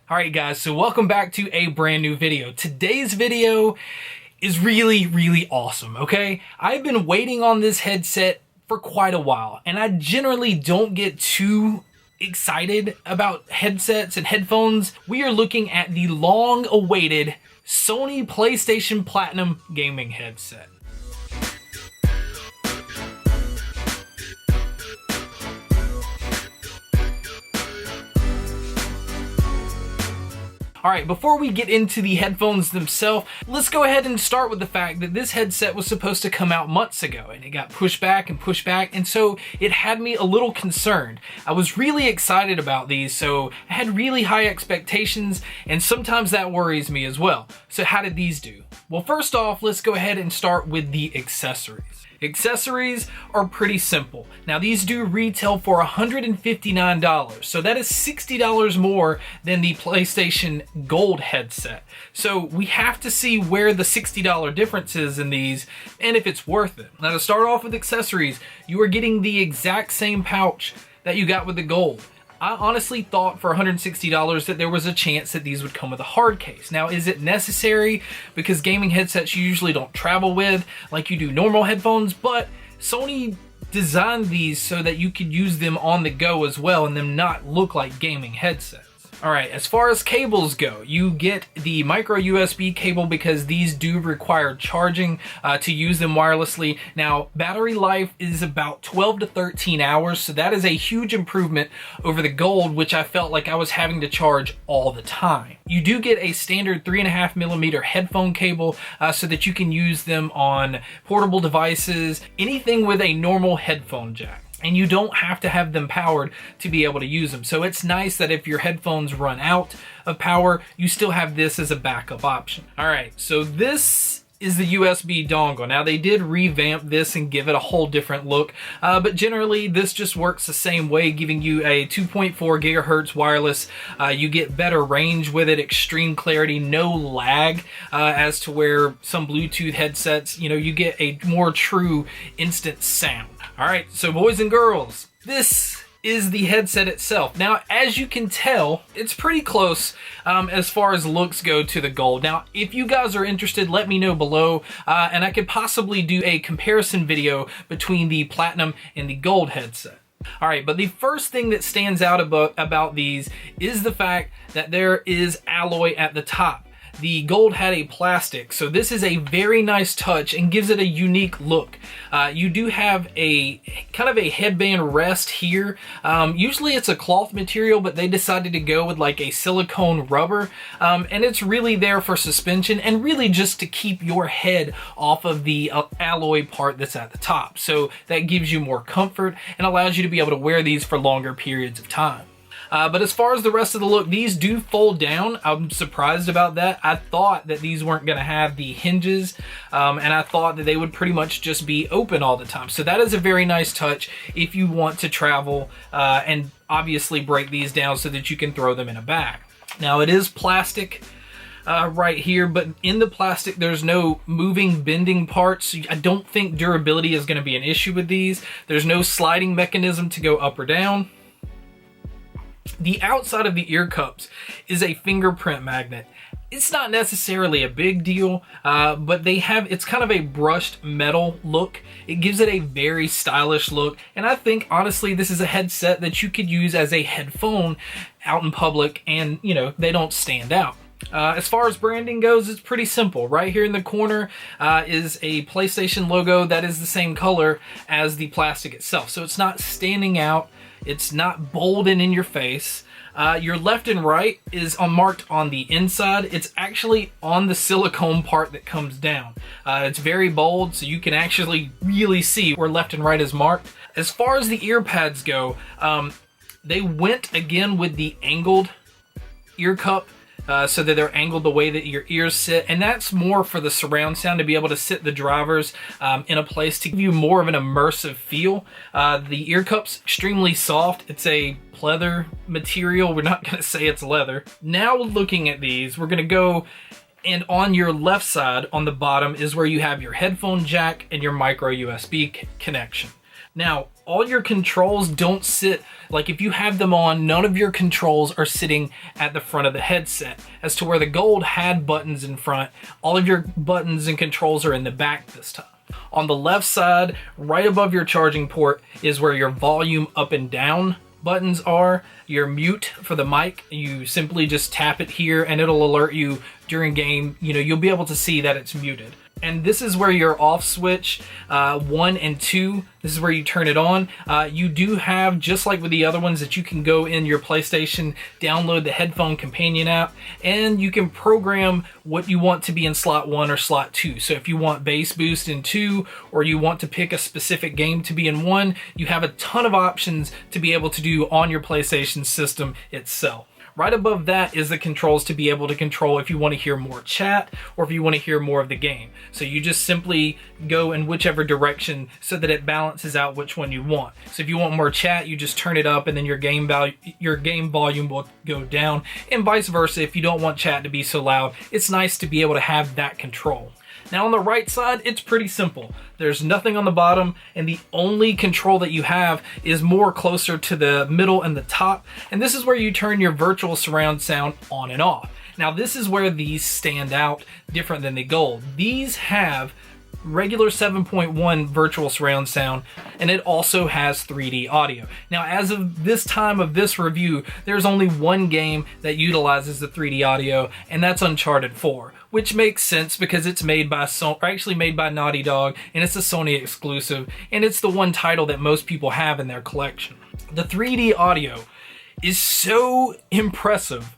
Alright guys, so welcome back to a brand new video. Today's video is really awesome, okay? I've been waiting on this headset for quite a while, and I generally don't get too excited about headsets and headphones. We are looking at the long-awaited Sony PlayStation Platinum gaming headset. Alright, before we get into the headphones themselves, let's go ahead and start with the fact that this headset was supposed to come out months ago, and it got pushed back, and so it had me a little concerned. I was really excited about these, so I had really high expectations, and sometimes that worries me as well. So how did these do? Well, first off, let's go ahead and start with the accessories. Accessories are pretty simple. Now these do retail for $159, so that is $60 more than the PlayStation Gold headset. So we have to see where the $60 difference is in these and if it's worth it. Now to start off with accessories, you are getting the exact same pouch that you got with the Gold. I honestly thought for $160 that there was a chance that these would come with a hard case. Now, is it necessary? Because gaming headsets you usually don't travel with like you do normal headphones, but Sony designed these so that you could use them on the go as well and them not look like gaming headsets. Alright, as far as cables go, you get the micro USB cable because these do require charging to use them wirelessly. Now, battery life is about 12 to 13 hours, so that is a huge improvement over the Gold, which I felt like I was having to charge all the time. You do get a standard 3.5mm headphone cable so that you can use them on portable devices, anything with a normal headphone jack. And you don't have to have them powered to be able to use them. So it's nice that if your headphones run out of power, you still have this as a backup option. All right, so this is the USB dongle. Now they did revamp this and give it a whole different look, but generally this just works the same way, giving you a 2.4 gigahertz wireless. You get better range with it, extreme clarity, no lag, as to where some Bluetooth headsets, you get a more true instant sound. All right, so boys and girls, this is the headset itself. Now, as you can tell, it's pretty close as far as looks go to the Gold. Now, if you guys are interested, let me know below, and I could possibly do a comparison video between the Platinum and the Gold headset. All right, but the first thing that stands out about these is the fact that there is alloy at the top. The Gold had a plastic, so this is a very nice touch and gives it a unique look. You do have a kind of a headband rest here. Usually it's a cloth material, but they decided to go with like a silicone rubber, and it's really there for suspension and really just to keep your head off of the alloy part that's at the top. So that gives you more comfort and allows you to be able to wear these for longer periods of time. But as far as the rest of the look, these do fold down. I'm surprised about that. I thought that these weren't going to have the hinges, and I thought that they would pretty much just be open all the time. So that is a very nice touch if you want to travel and obviously break these down so that you can throw them in a bag. Now it is plastic right here, but in the plastic there's no moving, bending parts. So I don't think durability is going to be an issue with these. There's no sliding mechanism to go up or down. The outside of the ear cups is a fingerprint magnet. It's not necessarily a big deal, but it's kind of a brushed metal look. It gives it a very stylish look, and I think honestly this is a headset that you could use as a headphone out in public, and they don't stand out. As far as branding goes, it's pretty simple. Right here in the corner is a PlayStation logo that is the same color as the plastic itself, so it's not standing out. It's not bold and in your face. Your left and right is marked on the inside. It's actually on the silicone part that comes down. It's very bold, so you can actually really see where left and right is marked. As far as the ear pads go, they went again with the angled ear cup. So that they're angled the way that your ears sit, and that's more for the surround sound, to be able to sit the drivers in a place to give you more of an immersive feel. The ear cup's extremely soft. It's a pleather material. We're not going to say it's leather. Now looking at these, we're going to go, and on your left side on the bottom is where you have your headphone jack and your micro USB connection. Now, all your controls don't sit, like if you have them on, none of your controls are sitting at the front of the headset. As to where the Gold had buttons in front, all of your buttons and controls are in the back this time. On the left side, right above your charging port, is where your volume up and down buttons are. Your mute for the mic, you simply just tap it here and it'll alert you during game. You'll be able to see that it's muted. And this is where your off switch, 1 and 2, this is where you turn it on. You do have, just like with the other ones, that you can go in your PlayStation, download the Headphone Companion app, and you can program what you want to be in slot 1 or slot 2. So if you want bass boost in 2, or you want to pick a specific game to be in 1, you have a ton of options to be able to do on your PlayStation system itself. Right above that is the controls to be able to control if you want to hear more chat or if you want to hear more of the game. So you just simply go in whichever direction so that it balances out which one you want. So if you want more chat, you just turn it up and then your game volume will go down, and vice versa. If you don't want chat to be so loud, it's nice to be able to have that control. Now on the right side, it's pretty simple. There's nothing on the bottom, and the only control that you have is more closer to the middle and the top, and this is where you turn your virtual surround sound on and off. Now this is where these stand out different than the Gold. These have regular 7.1 virtual surround sound, and it also has 3D audio. Now as of this time of this review, there's only one game that utilizes the 3D audio, and that's Uncharted 4. Which makes sense because it's made by made by Naughty Dog, and it's a Sony exclusive, and it's the one title that most people have in their collection. The 3D audio is so impressive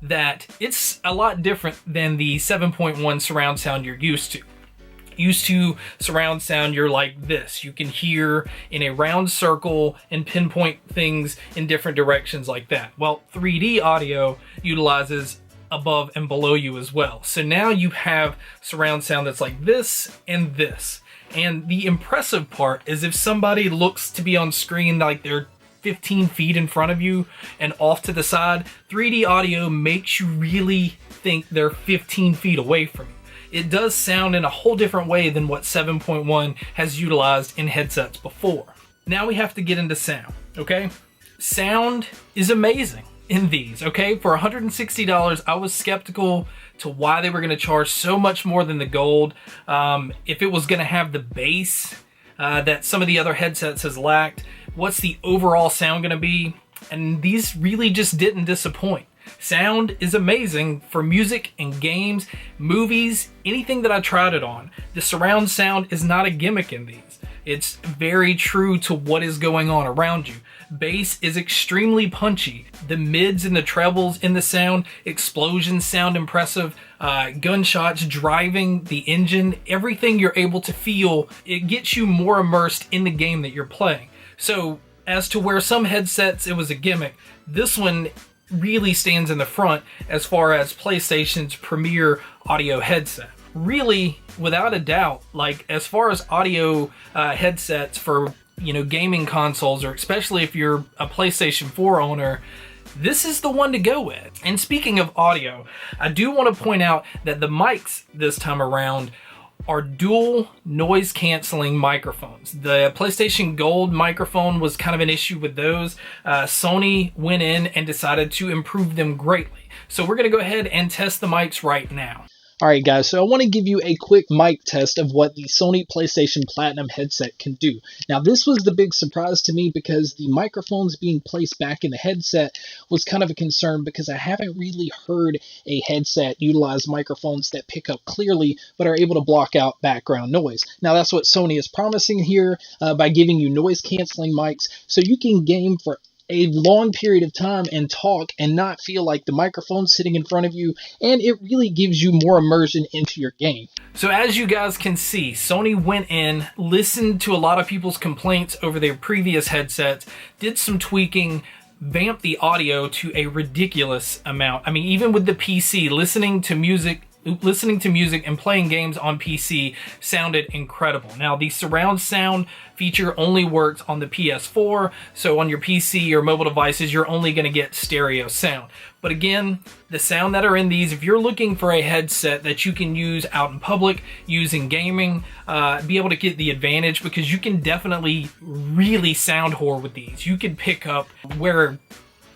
that it's a lot different than the 7.1 surround sound you're used to. Surround sound, you're like this. You can hear in a round circle and pinpoint things in different directions like that. Well, 3D audio utilizes above and below you as well. So now you have surround sound that's like this and this. And the impressive part is if somebody looks to be on screen like they're 15 feet in front of you and off to the side, 3D audio makes you really think they're 15 feet away from you. It does sound in a whole different way than what 7.1 has utilized in headsets before. Now we have to get into sound, okay? Sound is amazing in these, okay? For $160, I was skeptical to why they were going to charge so much more than the Gold. If it was going to have the bass that some of the other headsets has lacked, what's the overall sound going to be? And these really just didn't disappoint. Sound is amazing for music and games, movies, anything that I tried it on. The surround sound is not a gimmick in these. It's very true to what is going on around you. Bass is extremely punchy. The mids and the trebles in the sound, explosions sound impressive. Gunshots driving the engine, everything you're able to feel, it gets you more immersed in the game that you're playing. So as to where some headsets it was a gimmick, this one really stands in the front as far as PlayStation's premier audio headset. Really, without a doubt, like as far as audio headsets for gaming consoles, or especially if you're a PlayStation 4 owner, this is the one to go with. And speaking of audio, I do want to point out that the mics this time around are dual noise canceling microphones. The PlayStation Gold microphone was kind of an issue with those. Sony went in and decided to improve them greatly. So we're going to go ahead and test the mics right now. Alright guys, so I want to give you a quick mic test of what the Sony PlayStation Platinum headset can do. Now this was the big surprise to me because the microphones being placed back in the headset was kind of a concern because I haven't really heard a headset utilize microphones that pick up clearly but are able to block out background noise. Now that's what Sony is promising here by giving you noise canceling mics so you can game for a long period of time and talk and not feel like the microphone's sitting in front of you, and it really gives you more immersion into your game. So as you guys can see, Sony went in, listened to a lot of people's complaints over their previous headsets, did some tweaking, vamped the audio to a ridiculous amount. I mean, even with the PC, listening to music listening to music and playing games on PC sounded incredible. Now, the surround sound feature only works on the PS4, so on your PC or mobile devices, you're only going to get stereo sound. But again, the sound that are in these, if you're looking for a headset that you can use out in public, use in gaming, be able to get the advantage, because you can definitely really sound whore with these. You can pick up where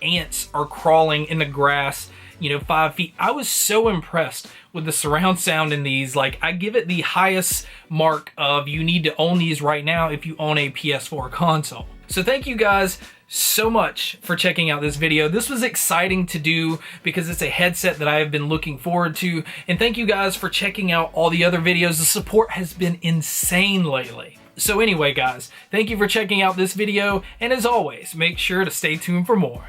ants are crawling in the grass, 5 feet. I was so impressed with the surround sound in these. Like, I give it the highest mark of you need to own these right now if you own a PS4 console. So thank you guys so much for checking out this video. This was exciting to do because it's a headset that I have been looking forward to. And thank you guys for checking out all the other videos. The support has been insane lately. So anyway, guys, thank you for checking out this video. And as always, make sure to stay tuned for more.